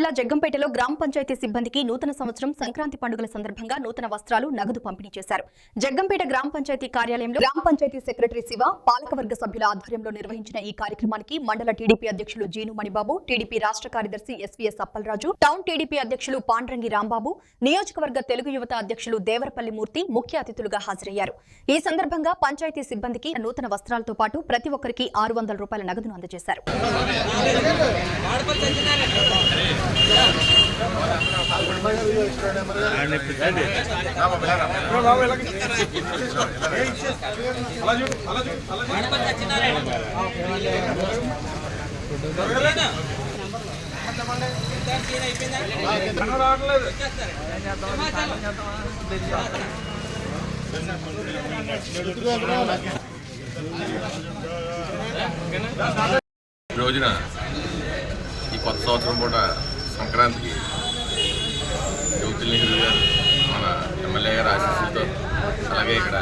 జిల్లా జగ్గంపేటలో గ్రామ పంచాయతీ సిబ్బందికి నూతన సంవత్సరం సంక్రాంతి పండుగల సందర్భంగా నూతన వస్త్రాలు నగదు పంపిణీ చేశారు. జగ్గంపేట గ్రామ పంచాయతీ కార్యాలయంలో గ్రామ పంచాయతీ సెక్రటరీ శివ, పాలకవర్గ సభ్యుల ఆధ్వర్యంలో నిర్వహించిన ఈ కార్యక్రమానికి మండల టీడీపీ అధ్యక్షులు జీను మణిబాబు, టీడీపీ రాష్ట్ర కార్యదర్శి ఎస్వీఎస్ అప్పలరాజు, టౌన్ టీడీపీ అధ్యక్షులు పాండ్రంగి రాంబాబు, నియోజకవర్గ తెలుగు యువత అధ్యక్షులు దేవరపల్లి మూర్తి ముఖ్య అతిథులుగా హాజరయ్యారు. ఈ సందర్భంగా పంచాయతీ సిబ్బందికి నూతన వస్త్రాలతో పాటు ప్రతి ఒక్కరికి 600 రూపాయల నగదును అందజేశారు. రోజున ఈ కొత్త సంవత్సరం పూట సంక్రాంతికి జ్యోతి నెహ్రూ గారు మన ఎమ్మెల్యే గారు ఆశీస్సులతో, అలాగే ఇక్కడ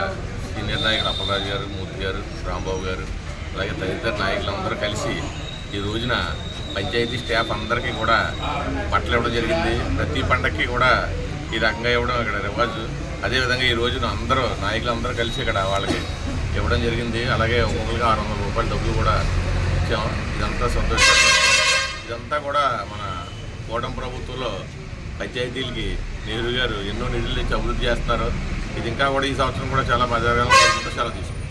సీనియర్ నాయకుడు అప్పలరాజు గారు, మూర్తి గారు, రాంబాబు గారు, అలాగే తదితర నాయకులందరూ కలిసి ఈ రోజున పంచాయతీ స్టాఫ్ అందరికీ కూడా బట్టలు ఇవ్వడం జరిగింది. ప్రతి పండగకి కూడా ఈ రకంగా ఇవ్వడం ఇక్కడ రివాజు. అదేవిధంగా ఈ రోజున అందరూ నాయకులందరూ కలిసి ఇక్కడ వాళ్ళకి ఇవ్వడం జరిగింది. అలాగే ఒక్కొక్కరికి 600 రూపాయల డబ్బులు కూడా ఇచ్చాము. ఇదంతా సంతోషంగా, ఇదంతా కూడా మన కూటమి ప్రభుత్వంలో పంచాయతీలకి నెహ్రూ గారు ఎన్నో నిధులు ఇచ్చి అభివృద్ధి చేస్తున్నారు. ఇది ఇంకా కూడా ఈ సంవత్సరం కూడా చాలా మజాగా సెలవు తీసుకుంటారు.